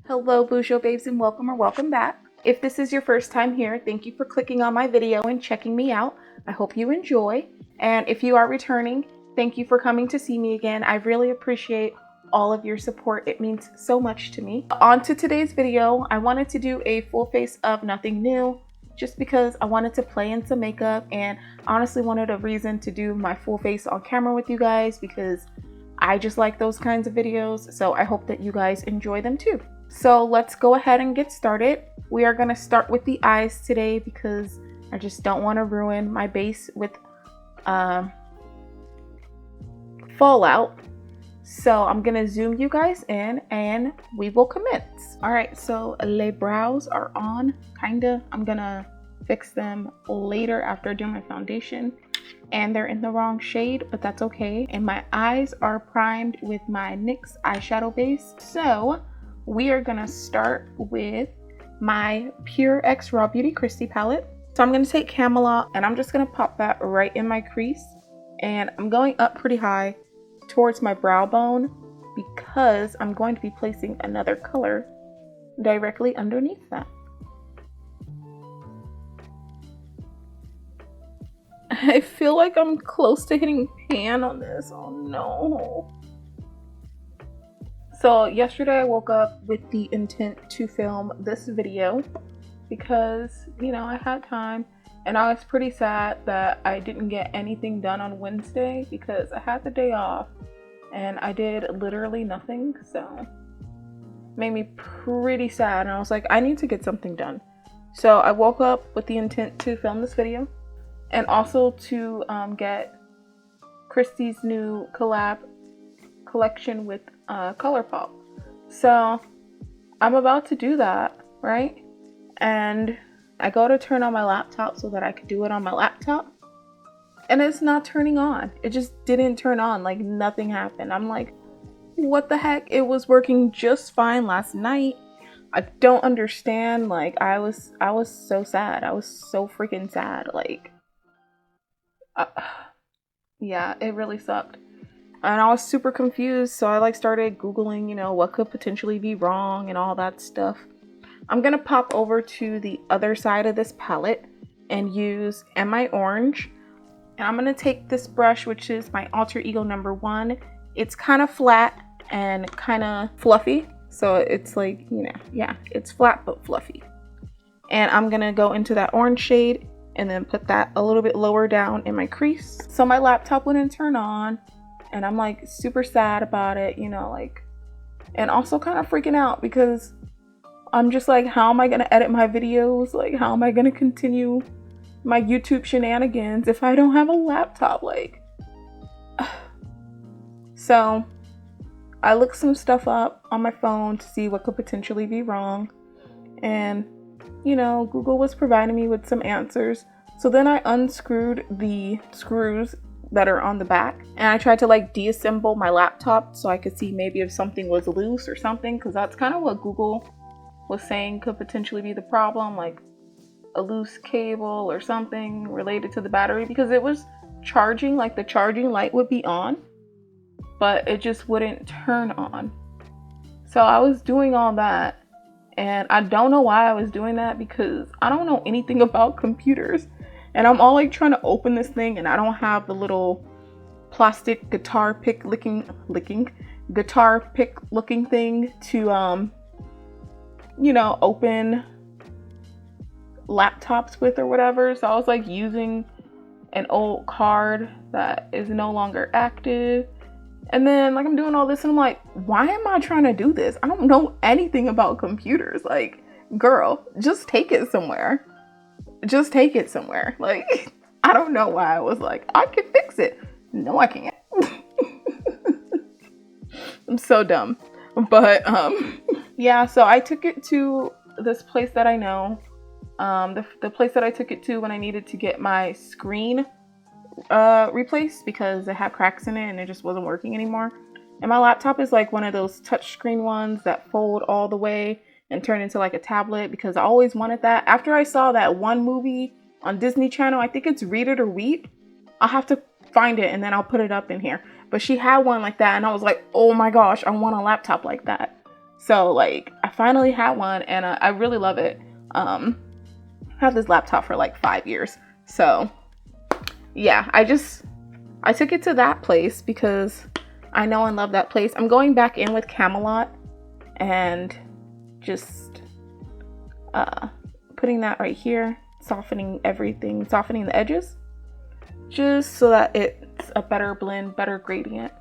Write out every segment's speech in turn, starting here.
Hello bujobabes and welcome or welcome back. If this is your first time here, thank you for clicking on my video and checking me out. I hope you enjoy. And if you are returning, thank you for coming to see me again. I really appreciate all of your support. It means so much to me. On to today's video. I wanted to do a full face of nothing new just because I wanted to play in some makeup and honestly wanted a reason to do my full face on camera with you guys because I just like those kinds of videos. So I hope that you guys enjoy them too. So let's go ahead and get started. We are going to start with the eyes today because I just don't want to ruin my base with fallout. So I'm going to zoom you guys in and we will commence. All right, so les brows are on, kinda. I'm going to fix them later after I do my foundation. And they're in the wrong shade, but that's okay. And my eyes are primed with my NYX Eyeshadow Base. So we are gonna start with my Pure X RawBeautyKristi Palette. So I'm gonna take Camelot and I'm just gonna pop that right in my crease. And I'm going up pretty high towards my brow bone because I'm going to be placing another color directly underneath that. I feel like I'm close to hitting pan on this. Oh no. So yesterday I woke up with the intent to film this video because, you know, I had time and I was pretty sad that I didn't get anything done on Wednesday because I had the day off and I did literally nothing. So made me pretty sad and I was like, I need to get something done. So I woke up with the intent to film this video and also to get Kristi's new collab collection with ColourPop. So I'm about to do that, right? And I go to turn on my laptop so that I could do it on my laptop and it's not turning on. It just didn't turn on, like nothing happened. I'm like, what the heck? It was working just fine last night. I don't understand. Like I was so sad. I was so freaking sad. Like yeah, it really sucked. And I was super confused, so I like started Googling, you know, what could potentially be wrong and all that stuff. I'm gonna pop over to the other side of this palette and use MI Orange. And I'm gonna take this brush, which is my Alter Ego #1. It's kind of flat and kind of fluffy. So it's like, you know, yeah, it's flat but fluffy. And I'm gonna go into that orange shade and then put that a little bit lower down in my crease. So my laptop wouldn't turn on. And I'm like super sad about it, you know, like, and also kind of freaking out because I'm just like, how am I going to edit my videos? Like, how am I going to continue my YouTube shenanigans if I don't have a laptop? Like, so I looked some stuff up on my phone to see what could potentially be wrong. And, you know, Google was providing me with some answers. So then I unscrewed the screws that are on the back and I tried to like deassemble my laptop so I could see maybe if something was loose or something, because that's kind of what Google was saying could potentially be the problem, like a loose cable or something related to the battery, because it was charging, like the charging light would be on but it just wouldn't turn on. So I was doing all that and I don't know why I was doing that because I don't know anything about computers. And I'm all like trying to open this thing and I don't have the little plastic guitar pick looking thing to, you know, open laptops with or whatever. So I was like using an old card that is no longer active. And then like I'm doing all this and I'm like, why am I trying to do this? I don't know anything about computers. Like, girl, just take it somewhere. Just take it somewhere. Like, I don't know why I was like, I can fix it. No, I can't. I'm so dumb. But yeah, so I took it to this place that I know. The place that I took it to when I needed to get my screen replaced because it had cracks in it and it just wasn't working anymore. And my laptop is like one of those touchscreen ones that fold all the way and turn into like a tablet, because I always wanted that. After I saw that one movie on Disney Channel, I think it's Read It or Weep. I'll have to find it and then I'll put it up in here. But she had one like that and I was like, oh my gosh, I want a laptop like that. So like, I finally had one, and I really love it. I've had this laptop for like 5 years. So yeah, I took it to that place because I know and love that place. I'm going back in with Camelot and just putting that right here, softening everything, softening the edges, just so that it's a better blend, better gradient.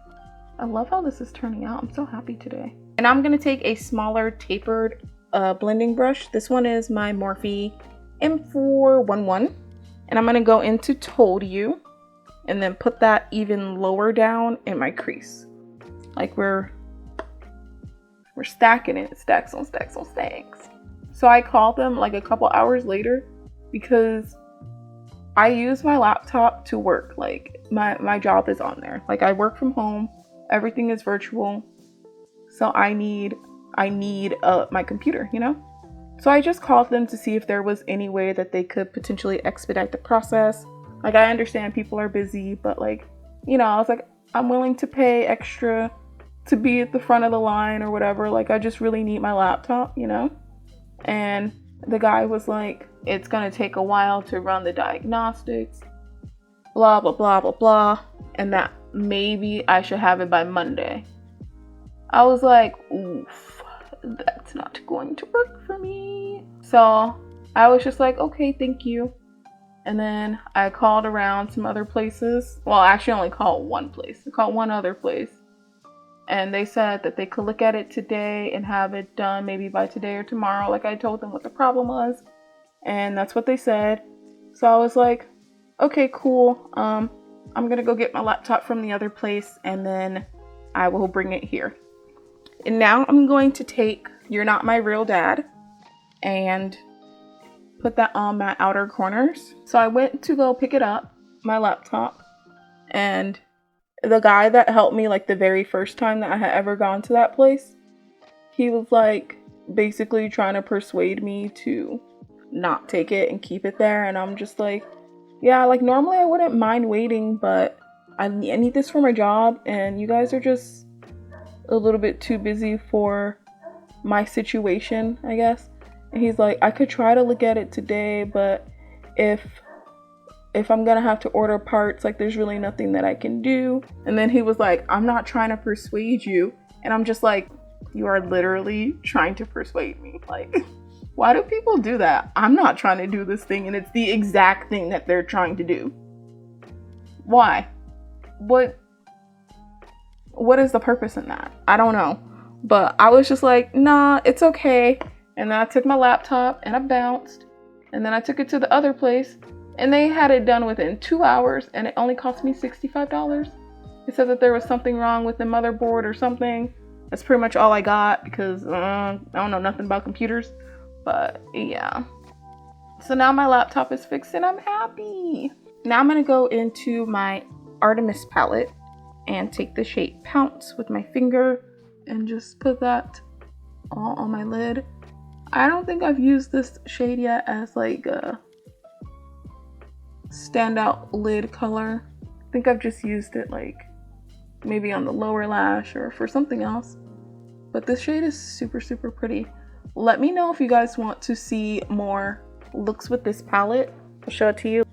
I love how this is turning out. I'm so happy today. And I'm gonna take a smaller tapered blending brush. This one is my Morphe M411, and I'm gonna go into Told You and then put that even lower down in my crease. Like we're stacking it, stacks on stacks on stacks. So I called them like a couple hours later because I use my laptop to work. Like my job is on there. Like I work from home, everything is virtual. So I need my computer, you know? So I just called them to see if there was any way that they could potentially expedite the process. Like I understand people are busy, but like, you know, I was like, I'm willing to pay extra to be at the front of the line or whatever. Like I just really need my laptop, you know? And the guy was like, it's gonna take a while to run the diagnostics, blah, blah, blah, blah, blah. And that maybe I should have it by Monday. I was like, oof, that's not going to work for me. So I was just like, okay, thank you. And then I called around some other places. Well, I actually only called one place. I called one other place. And they said that they could look at it today and have it done maybe by today or tomorrow. Like I told them what the problem was. And that's what they said. So I was like, okay, cool. I'm gonna go get my laptop from the other place and then I will bring it here. And now I'm going to take You're Not My Real Dad and put that on my outer corners. So I went to go pick it up, my laptop, and the guy that helped me like the very first time that I had ever gone to that place, he was like basically trying to persuade me to not take it and keep it there. And I'm just like, yeah, like normally I wouldn't mind waiting, but I need this for my job and you guys are just a little bit too busy for my situation, I guess. And he's like, I could try to look at it today, but if I'm gonna have to order parts, like there's really nothing that I can do. And then he was like, I'm not trying to persuade you. And I'm just like, you are literally trying to persuade me. Like, why do people do that? I'm not trying to do this thing and it's the exact thing that they're trying to do. Why? What is the purpose in that? I don't know. But I was just like, nah, it's okay. And then I took my laptop and I bounced. And then I took it to the other place. And they had it done within 2 hours and it only cost me $65. It said that there was something wrong with the motherboard or something. That's pretty much all I got because I don't know nothing about computers. But yeah. So now my laptop is fixed and I'm happy. Now I'm going to go into my Artemis palette and take the shade Pounce with my finger and just put that all on my lid. I don't think I've used this shade yet as like a standout lid color. I think I've just used it like maybe on the lower lash or for something else. But this shade is super, super pretty. Let me know if you guys want to see more looks with this palette. I'll show it to you.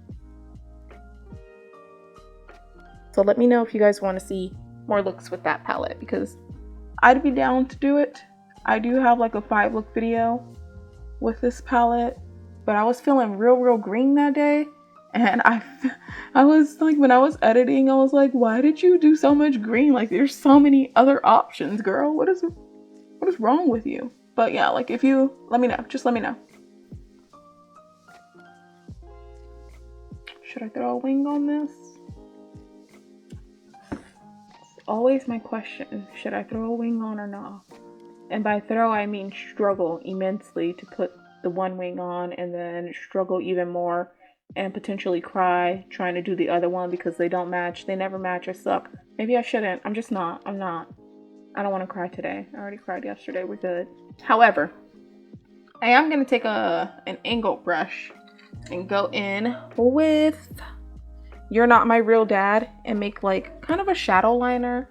So let me know if you guys want to see more looks with that palette because I'd be down to do it. I do have like a 5 look video with this palette, but I was feeling real green that day. And I was like, when I was editing, I was like, why did you do so much green? Like there's so many other options, girl. What is wrong with you? But yeah, like if you, let me know, just let me know. Should I throw a wing on this? It's always my question. Should I throw a wing on or not? And by throw, I mean struggle immensely to put the one wing on and then struggle even more and potentially cry trying to do the other one because they don't match. They never match. I suck. Maybe I shouldn't. I'm just not. I'm not. I don't want to cry today. I already cried yesterday. We're good. However, I am going to take an angle brush and go in with You're Not My Real Dad and make like kind of a shadow liner.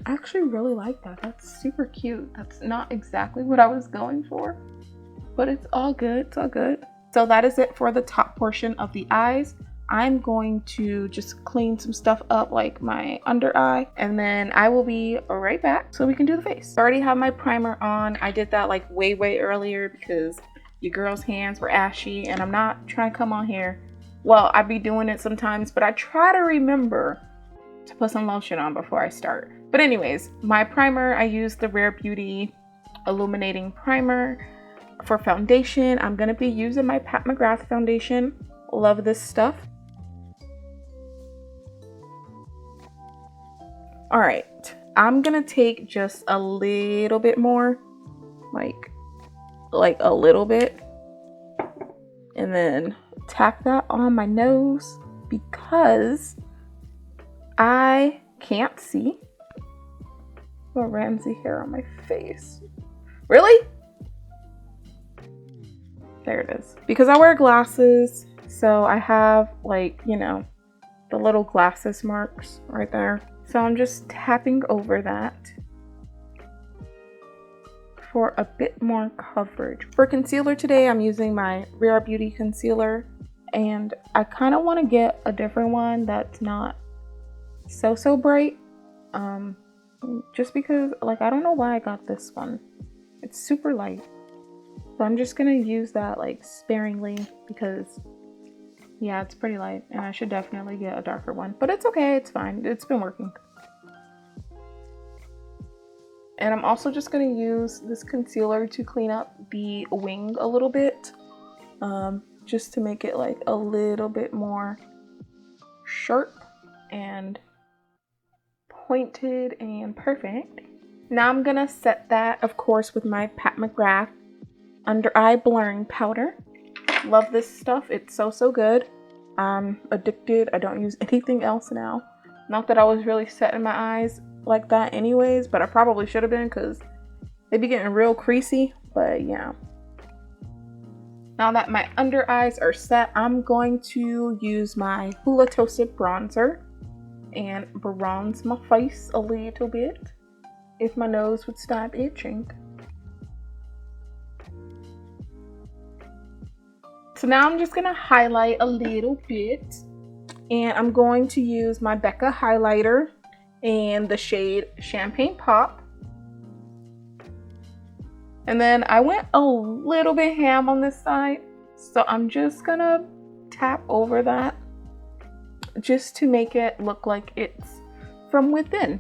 I actually really like that. That's super cute. That's not exactly what I was going for, but it's all good. It's all good. So that is it for the top portion of the eyes. I'm going to just clean some stuff up like my under eye, and then I will be right back so we can do the face. I already have my primer on. I did that like way earlier because your girl's hands were ashy, and I'm not trying to come on here. Well, I be doing it sometimes, but I try to remember to put some lotion on before I start. But anyways, my primer, I use the Rare Beauty Illuminating Primer. For foundation, I'm gonna be using my McGrath Foundation. Love this stuff. All right, I'm gonna take just a little bit more, like a little bit, and then tap that on my nose because I can't see. Oh, Ramsey hair on my face. Really? There it is. Because I wear glasses, so I have like, you know, the little glasses marks right there. So I'm just tapping over that for a bit more coverage. For concealer today, I'm using my Rare Beauty concealer, and I kind of want to get a different one that's not so bright. Just because, like, I don't know why I got this one. It's super light. So I'm just gonna use that like sparingly because yeah, it's pretty light and I should definitely get a darker one, but it's okay, it's fine, it's been working. And I'm also just gonna use this concealer to clean up the wing a little bit, just to make it like a little bit more sharp and pointed and perfect. Now I'm gonna set that, of course, with my Pat McGrath under eye blurring powder. Love this stuff. It's so good. I'm addicted. I don't use anything else now. Not that I was really setting my eyes like that anyways, but I probably should have been because they be getting real creasy. But yeah. Now that my under eyes are set, I'm going to use my Hoola Toasted Bronzer and bronze my face a little bit if my nose would stop itching. So now I'm just gonna highlight a little bit, and I'm going to use my Becca highlighter in the shade Champagne Pop. And then I went a little bit ham on this side, so I'm just gonna tap over that just to make it look like it's from within.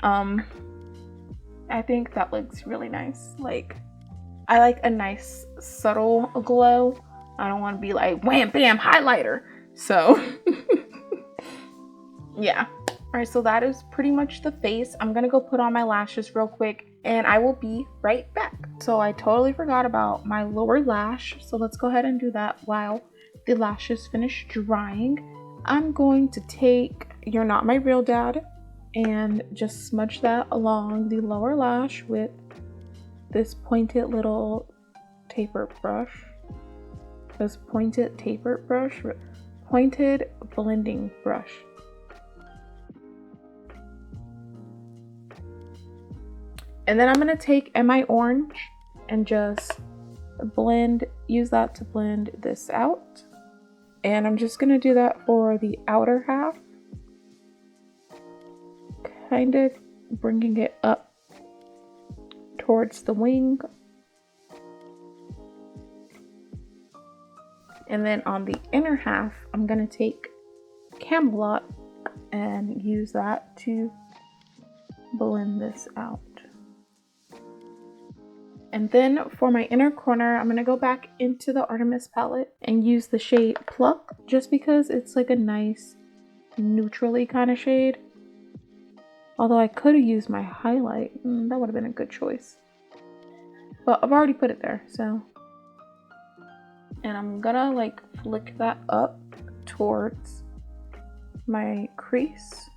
I think that looks really nice. Like, I like a nice subtle glow. I don't want to be like wham bam highlighter. So yeah. All right, so that is pretty much the face. I'm gonna go put on my lashes real quick and I will be right back. So I totally forgot about my lower lash, so let's go ahead and do that while the lashes finish drying. I'm going to take You're Not My Real Dad and just smudge that along the lower lash with this pointed little taper brush. This pointed blending brush. And then I'm gonna take MI Orange and just use that to blend this out. And I'm just gonna do that for the outer half, kind of bringing it up towards the wing. And then on the inner half, I'm gonna take Camelot and use that to blend this out. And then for my inner corner, I'm gonna go back into the Artemis palette and use the shade Pluck, just because it's like a nice neutrally kind of shade. Although I could have used my highlight, that would have been a good choice. But I've already put it there, so. And I'm gonna like flick that up towards my crease,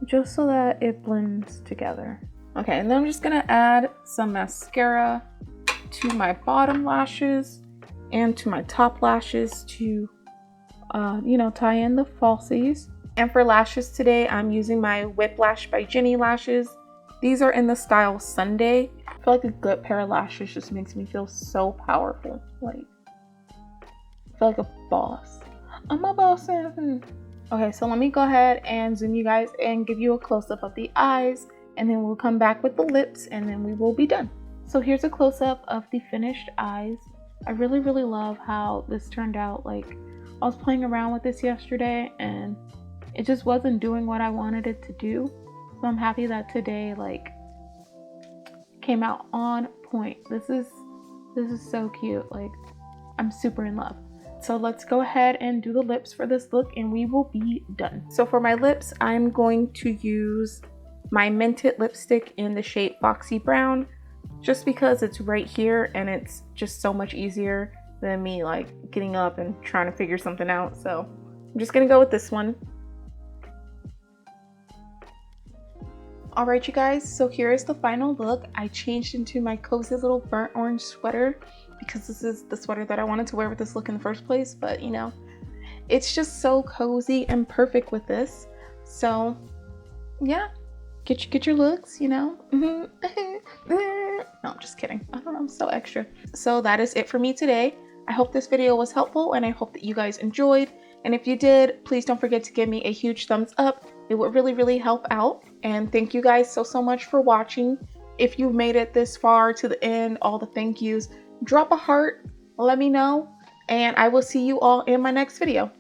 just so that it blends together. Okay, and then I'm just gonna add some mascara to my bottom lashes and to my top lashes to, you know, tie in the falsies. And for lashes today, I'm using my Whiplash by Jenni lashes. These are in the style Sunday. I feel like a good pair of lashes just makes me feel so powerful. Like, I feel like a boss. I'm a boss. Okay, so let me go ahead and zoom you guys and give you a close-up of the eyes, and then we'll come back with the lips, and then we will be done. So here's a close-up of the finished eyes. I really love how this turned out. Like, I was playing around with this yesterday and it just wasn't doing what I wanted it to do. So I'm happy that today like came out on point. This is so cute. Like, I'm super in love. So let's go ahead and do the lips for this look and we will be done. So for my lips, I'm going to use my Mented lipstick in the shade Foxy Brown, just because it's right here and it's just so much easier than me like getting up and trying to figure something out. So I'm just gonna go with this one. All right, you guys, so here is the final look. I changed into my cozy little burnt orange sweater because this is the sweater that I wanted to wear with this look in the first place, but you know, it's just so cozy and perfect with this. So yeah, get your looks, you know. No, I'm just kidding. I don't know, I'm so extra. So that is it for me today. I hope this video was helpful and I hope that you guys enjoyed. And if you did, please don't forget to give me a huge thumbs up. It would really help out. And thank you guys so much for watching. If you've made it this far to the end, all the thank yous, drop a heart, let me know, and I will see you all in my next video.